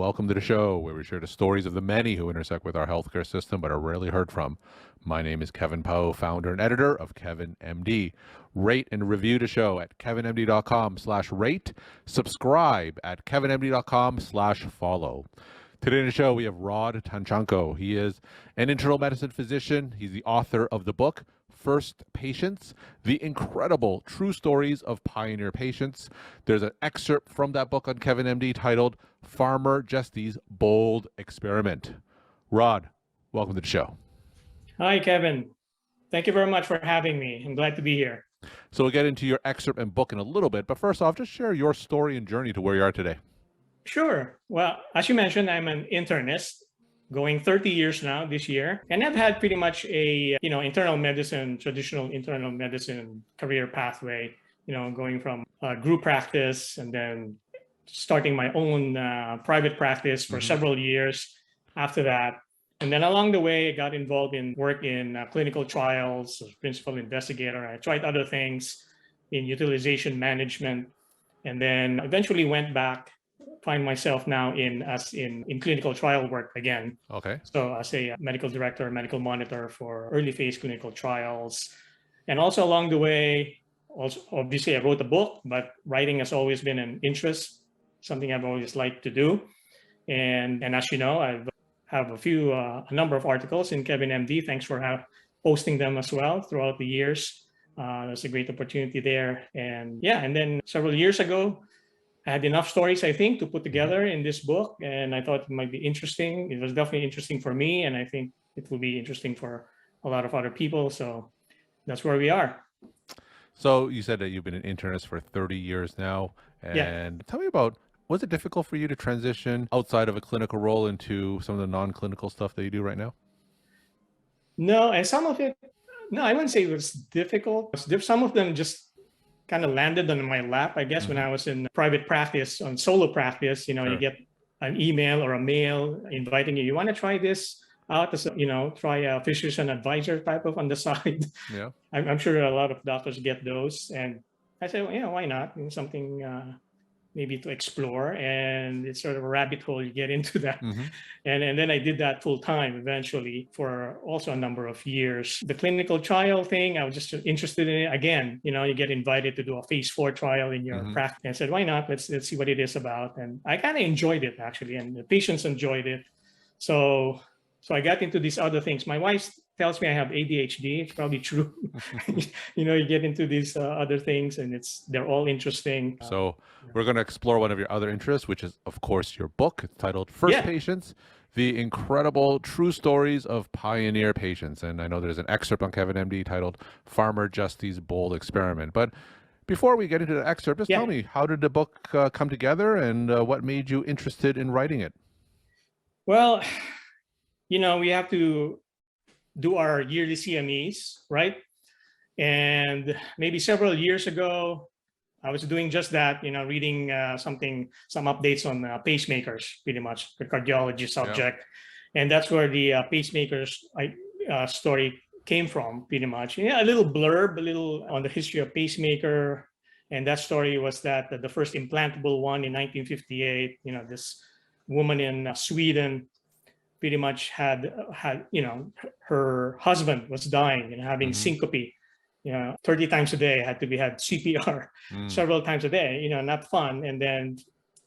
welcome to the show where we share the stories of the many who intersect with our healthcare system but are rarely heard from. My name is Kevin Poe, founder and editor of Kevin MD. Rate and review the show at kevinmd.com/rate. Subscribe at kevinmd.com/follow. Today in the show, we have Rod Tanchanco. He is an internal medicine physician. He's the author of the book, First Patients, the incredible true stories of pioneer patients. There's an excerpt from that book on Kevin MD titled Farmer Jesty's Bold Experiment. Rod, welcome to the show. Hi, Kevin. Thank you very much for having me. I'm glad to be here. So we'll get into your excerpt and book in a little bit, but first off, just share your story and journey to where you are today. Sure. Well, as you mentioned, I'm an internist going 30 years now this year. And I've had pretty much a, internal medicine, traditional internal medicine career pathway, going from group practice and then starting my own private practice for several years after that. And then along the way, I got involved in work in clinical trials as principal investigator. I tried other things in utilization management, and then eventually went back, find myself now in clinical trial work again. Okay. So as a medical director, medical monitor for early phase clinical trials. And also along the way, also obviously I wrote a book, but writing has always been an interest, something I've always liked to do. And as you know, I have a number of articles in Kevin MD. Thanks for posting them as well throughout the years. There's a great opportunity there. And then several years ago, I had enough stories, I think, to put together in this book, and I thought it might be interesting. It was definitely interesting for me, and I think it will be interesting for a lot of other people. So that's where we are. So you said that you've been an internist for 30 years now, and tell me about, was it difficult for you to transition outside of a clinical role into some of the non-clinical stuff that you do right now? No, and some of it, no, I wouldn't say it was difficult. Some of them just kind of landed on my lap, I guess, when I was in private practice, on solo practice. You get an email or a mail inviting you want to try this out as try a physician advisor type of on the side. Yeah. I'm sure a lot of doctors get those. And I said, well, why not? Something maybe to explore, and it's sort of a rabbit hole you get into that. And then I did that full time eventually for also a number of years. The clinical trial thing, I was just interested in it. Again, you get invited to do a phase 4 trial in your practice, and I said, why not? Let's see what it is about. And I kind of enjoyed it actually, and the patients enjoyed it. So I got into these other things. My wife tells me I have ADHD. It's probably true. You get into these other things, and they're all interesting. So we're going to explore one of your other interests, which is, of course, your book. It's titled First Patients, the incredible true stories of pioneer patients. And I know there's an excerpt on Kevin MD titled Farmer Jesty's Bold Experiment. But before we get into the excerpt, just tell me, how did the book come together, and what made you interested in writing it? Well, we have to do our yearly CMEs, right? And maybe several years ago, I was doing just that, reading some updates on pacemakers, pretty much the cardiology subject. And that's where the pacemakers story came from, pretty much. A little blurb, on the history of pacemaker. And that story was that the first implantable one in 1958, this woman in Sweden pretty much had her husband was dying and having syncope, 30 times a day, had CPR several times a day, not fun. And then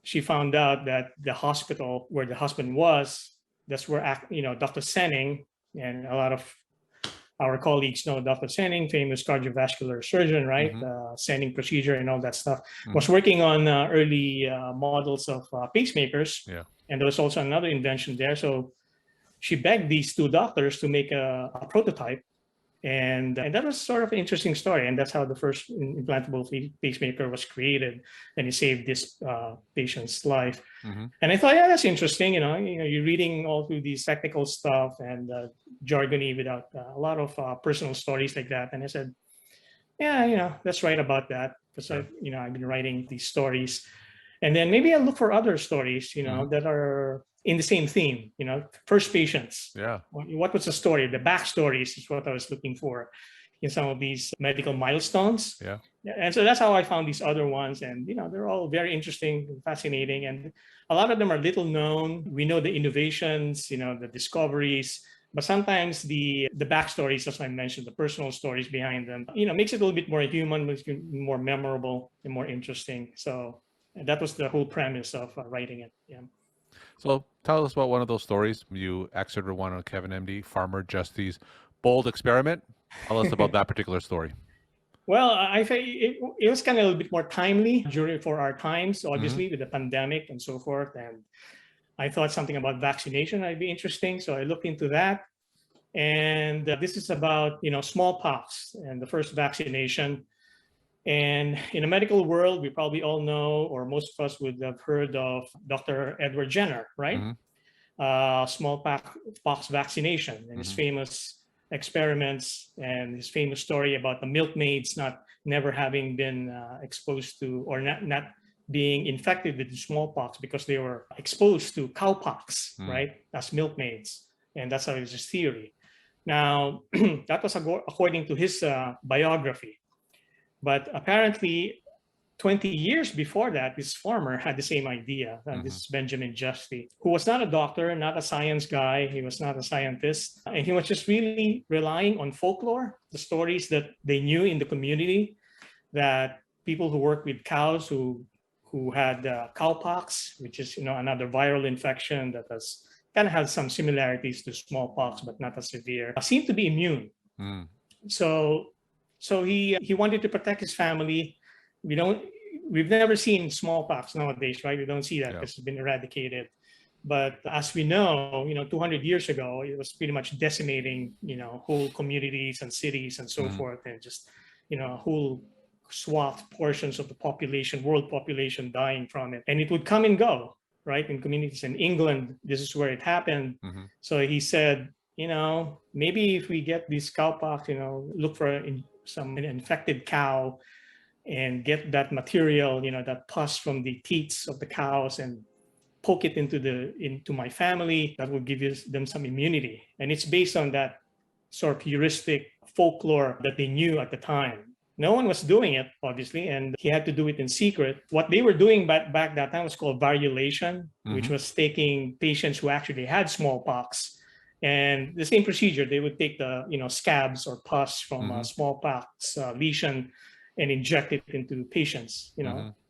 she found out that the hospital where the husband was, that's where, Dr. Senning, and a lot of our colleagues know Dr. Senning, famous cardiovascular surgeon, right? Senning procedure and all that stuff, was working on early models of pacemakers. Yeah. And there was also another invention there. So she begged these two doctors to make a prototype. And that was sort of an interesting story. And that's how the first implantable pacemaker was created. And it saved this patient's life. And I thought, that's interesting. You're reading all through these technical stuff and jargony without a lot of personal stories like that. And I said, let's write about that. Because I've been writing these stories. And then maybe I'll look for other stories, that are in the same theme, first patients. Yeah. What was the story? The backstories is what I was looking for. in some of these medical milestones. Yeah. And so that's how I found these other ones. And, they're all very interesting and fascinating. And a lot of them are little known. We know the innovations, the discoveries, but sometimes the backstories, as I mentioned, the personal stories behind them, makes it a little bit more human, makes it more memorable and more interesting. So that was the whole premise of writing it. Yeah. So tell us about one of those stories. You excerpted one on Kevin MD, Farmer Jesty's bold experiment. Tell us about that particular story. Well, I think it was kind of a little bit more timely for our times, obviously, with the pandemic and so forth. And I thought something about vaccination might be interesting. So I looked into that. And this is about, smallpox and the first vaccination. And in the medical world, we probably all know, or most of us would have heard of Dr. Edward Jenner, right? Smallpox vaccination and his famous experiments and his famous story about the milkmaids never having been exposed to, or not being infected with smallpox because they were exposed to cowpox, right, as milkmaids. And that's his theory. Now, that was according to his biography. But apparently, 20 years before that, this farmer had the same idea. This is Benjamin Jesty, who was not a doctor, not a science guy. He was not a scientist. And he was just really relying on folklore, the stories that they knew in the community, that people who work with cows who had cowpox, which is another viral infection that has some similarities to smallpox, but not as severe, seemed to be immune. So he wanted to protect his family. We've never seen smallpox nowadays, right? We don't see that because it's been eradicated. But as we know, 200 years ago, it was pretty much decimating, whole communities and cities and so forth, and just, whole swath portions of the population, world population dying from it. And it would come and go, right? In communities in England, this is where it happened. So he said, maybe if we get this cowpox, look for an infected cow and get that material, that pus from the teats of the cows and poke it into my family, that will give them some immunity. And it's based on that sort of heuristic folklore that they knew at the time. No one was doing it, obviously, and he had to do it in secret. What they were doing back that time was called variolation, which was taking patients who actually had smallpox. And the same procedure, they would take the scabs or pus from a smallpox lesion and inject it into patients.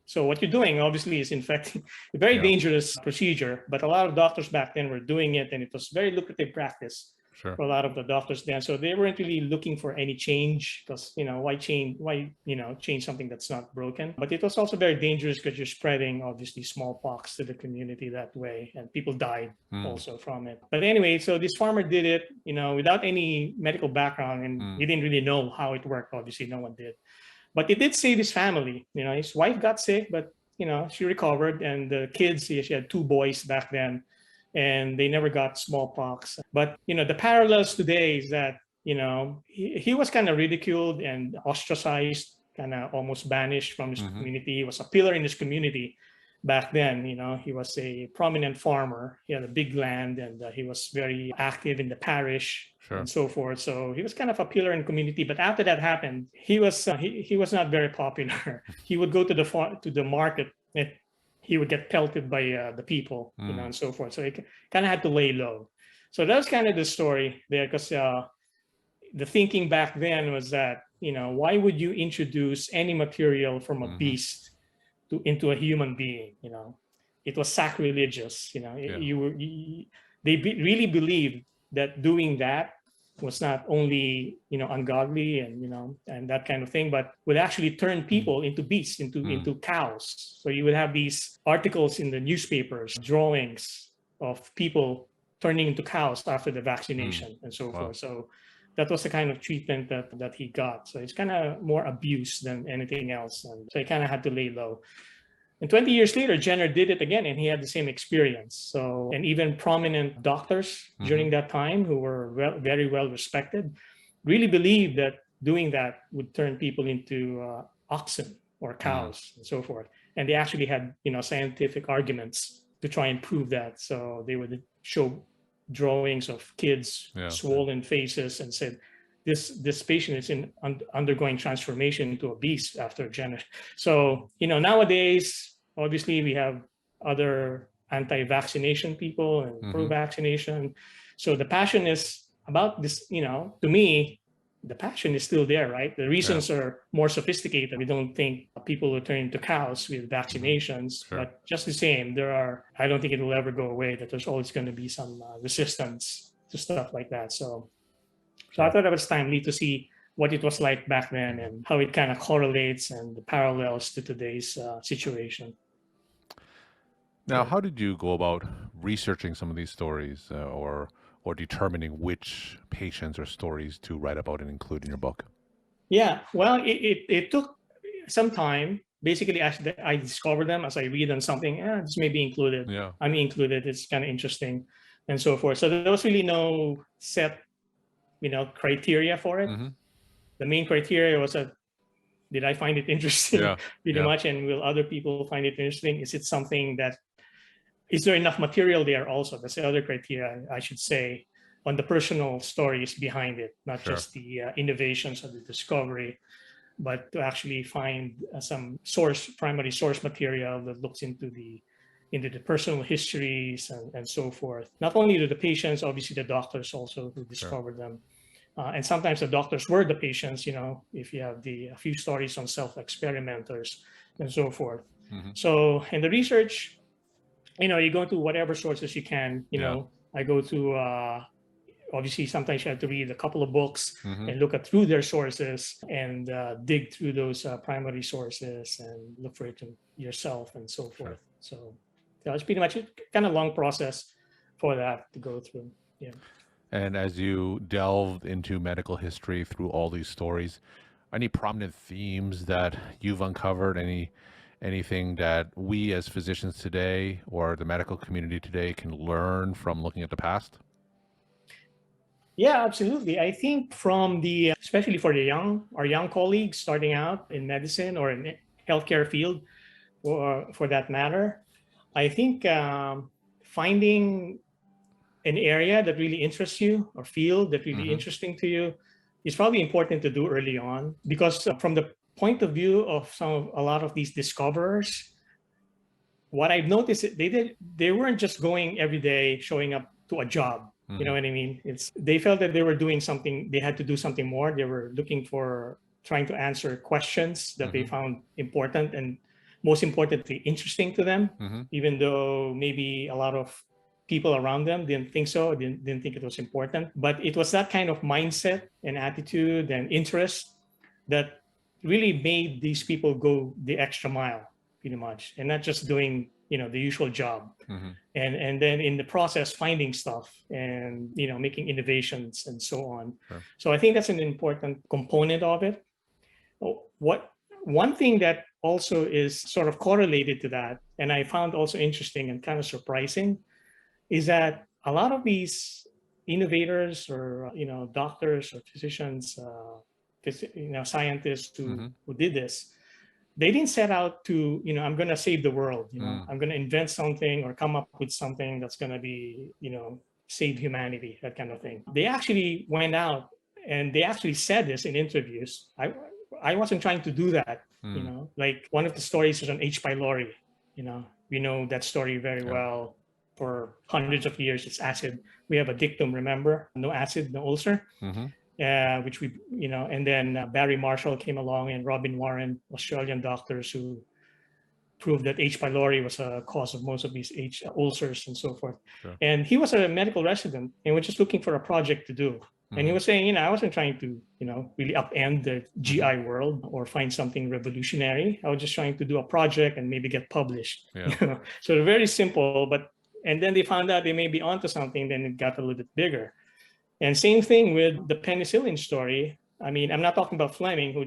So what you're doing, obviously, is infecting. A very dangerous procedure, but a lot of doctors back then were doing it, and it was very lucrative practice for a lot of the doctors then. So they weren't really looking for any change because why change something that's not broken? But it was also very dangerous because you're spreading obviously smallpox to the community that way, and people died also from it. But anyway, so this farmer did it, without any medical background, and he didn't really know how it worked. Obviously, no one did. But it did save his family. His wife got sick, but she recovered, and the kids, she had 2 boys back then, and they never got smallpox. But the parallels today is that he was kind of ridiculed and ostracized, kind of almost banished from his community. He was a pillar in his community back then. He was a prominent farmer. He had a big land, and he was very active in the parish and so forth. So he was kind of a pillar in the community. But after that happened, he was not very popular. He would go to the market, and he would get pelted by the people, and so forth. So he kind of had to lay low. So that was kind of the story there, because the thinking back then was that why would you introduce any material from a beast into a human being? It was sacrilegious. They really believed that doing that was not only ungodly and that kind of thing, but would actually turn people into beasts, into cows. So you would have these articles in the newspapers, drawings of people turning into cows after the vaccination and so forth. So that was the kind of treatment that he got. So it's kind of more abuse than anything else, and so he kind of had to lay low. And 20 years later, Jenner did it again, and he had the same experience. So, and even prominent doctors during that time, who were very well respected, really believed that doing that would turn people into oxen or cows and so forth. And they actually had scientific arguments to try and prove that. So they would show drawings of kids, swollen faces, and said, this patient is undergoing transformation into a beast after generation. So, nowadays, obviously, we have other anti-vaccination people and pro-vaccination. So the passion is about this, to me, the passion is still there, right? The reasons are more sophisticated. We don't think people will turn into cows with vaccinations, but just the same, I don't think it will ever go away, that there's always going to be some resistance to stuff like that. So I thought it was timely to see what it was like back then and how it kind of correlates and the parallels to today's situation. Now, how did you go about researching some of these stories or determining which patients or stories to write about and include in your book? Yeah, well, it took some time. Basically, as I discovered them, as I read on something, this may be included. Yeah. I mean, included. It's kind of interesting, and so forth. So there was really no set, criteria for it. The main criteria was did I find it interesting, pretty much, and will other people find it interesting? Is it something is there enough material there also? That's the other criteria, I should say, on the personal stories behind it, not just the innovations of the discovery, but to actually find some primary source material that looks into the personal histories and so forth. Not only to the patients, obviously the doctors also who discovered them. And sometimes the doctors were the patients, if you have a few stories on self-experimenters and so forth. So in the research, you go to whatever sources you can, I go to, obviously sometimes you have to read a couple of books and look through their sources and dig through those primary sources and look for it yourself and so forth. So it's pretty much a kind of long process for that to go through. Yeah. And as you delved into medical history through all these stories, any prominent themes that you've uncovered, anything that we as physicians today or the medical community today can learn from looking at the past? Yeah, absolutely. I think especially for our young colleagues starting out in medicine or in healthcare field, or for that matter, I think finding an area that really interests you or field that really interesting to you is probably important to do early on, because from the point of view of a lot of these discoverers, what I've noticed, they weren't just going every day showing up to a job. You know what I mean? They felt that they were doing something, they had to do something more. They were trying to answer questions that they found important and most importantly, interesting to them, even though maybe a lot of people around them didn't think so, didn't think it was important. But it was that kind of mindset and attitude and interest that really made these people go the extra mile, pretty much, and not just doing, the usual job. And then in the process, finding stuff and, making innovations and so on. So I think that's an important component of it. One thing that also is sort of correlated to that, and I found also interesting and kind of surprising, is that a lot of these innovators or, doctors or physicians, scientists who did this, they didn't set out to, I'm going to save the world. I'm going to invent something or come up with something that's going to be, save humanity, that kind of thing. They actually went out and they actually said this in interviews. I wasn't trying to do that. Like one of the stories is on H. pylori. We know that story very well. For hundreds of years, it's acid. We have a dictum, remember? No acid, no ulcer. Which we, and then Barry Marshall came along and Robin Warren, Australian doctors who proved that H. pylori was a cause of most of these H ulcers and so forth. And he was a medical resident and was just looking for a project to do. And he was saying, I wasn't trying to, really upend the GI world or find something revolutionary. I was just trying to do a project and maybe get published. So they're very simple, and then they found out they may be onto something, then it got a little bit bigger. And same thing with the penicillin story. I mean, I'm not talking about Fleming, who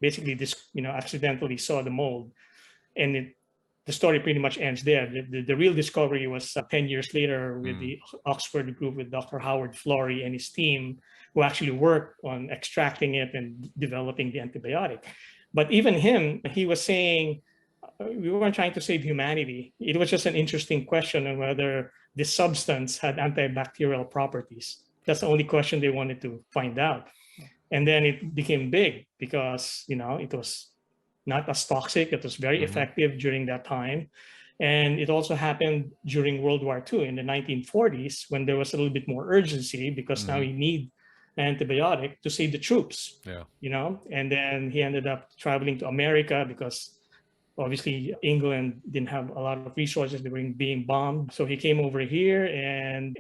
basically accidentally saw the mold. And the story pretty much ends there. The real discovery was 10 years later with the Oxford group with Dr. Howard Florey and his team, who actually worked on extracting it and developing the antibiotic. But even him, he was saying, we weren't trying to save humanity. It was just an interesting question on whether this substance had antibacterial properties. That's the only question they wanted to find out. And then it became big because, it was not as toxic. It was very effective during that time. And it also happened during World War II in the 1940s, when there was a little bit more urgency, because now you need an antibiotic to save the troops. Yeah. And then he ended up traveling to America because obviously England didn't have a lot of resources. They were being bombed. So he came over here, and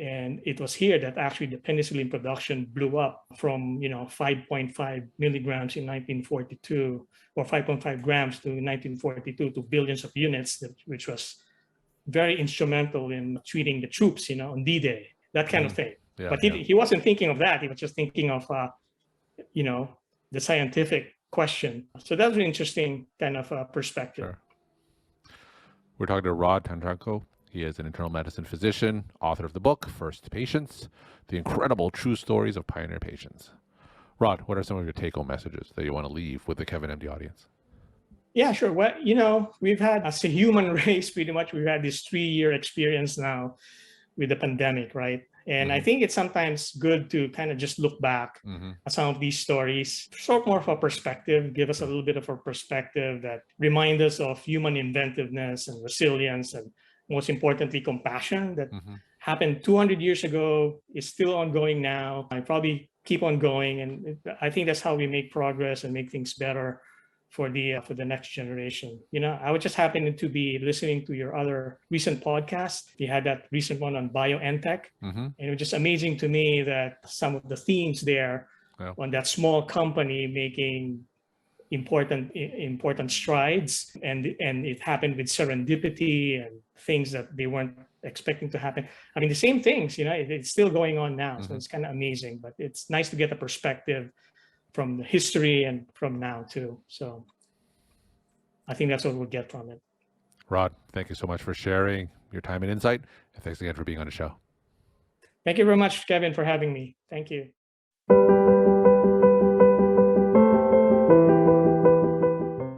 it was here that actually the penicillin production blew up from 5.5 milligrams in 1942, or 5.5 grams to 1942, to billions of units, which was very instrumental in treating the troops, on D-Day, that kind of thing. Yeah, but he wasn't thinking of that. He was just thinking of the scientific question. So that's an interesting kind of perspective. Sure. We're talking to Rod Tanchanco. He is an internal medicine physician, author of the book, First Patients, The Incredible True Stories of Pioneer Patients. Rod, what are some of your take-home messages that you want to leave with the Kevin MD audience? Yeah, sure. Well, we've had, as a human race, pretty much, we've had this 3-year experience now with the pandemic, right? And I think it's sometimes good to kind of just look back at some of these stories, sort of more of a perspective, give us a little bit of a perspective that remind us of human inventiveness and resilience, and most importantly, compassion that happened 200 years ago, is still ongoing now. I probably keep on going. And I think that's how we make progress and make things better for the next generation. I was just happening to be listening to your other recent podcast. You had that recent one on BioNTech, and it was just amazing to me that some of the themes there on that small company making important strides, and it happened with serendipity and things that they weren't expecting to happen. I mean, the same things, it's still going on now. So it's kind of amazing, but it's nice to get a perspective from the history and from now too. So I think that's what we'll get from it. Rod, thank you so much for sharing your time and insight. And thanks again for being on the show. Thank you very much, Kevin, for having me. Thank you.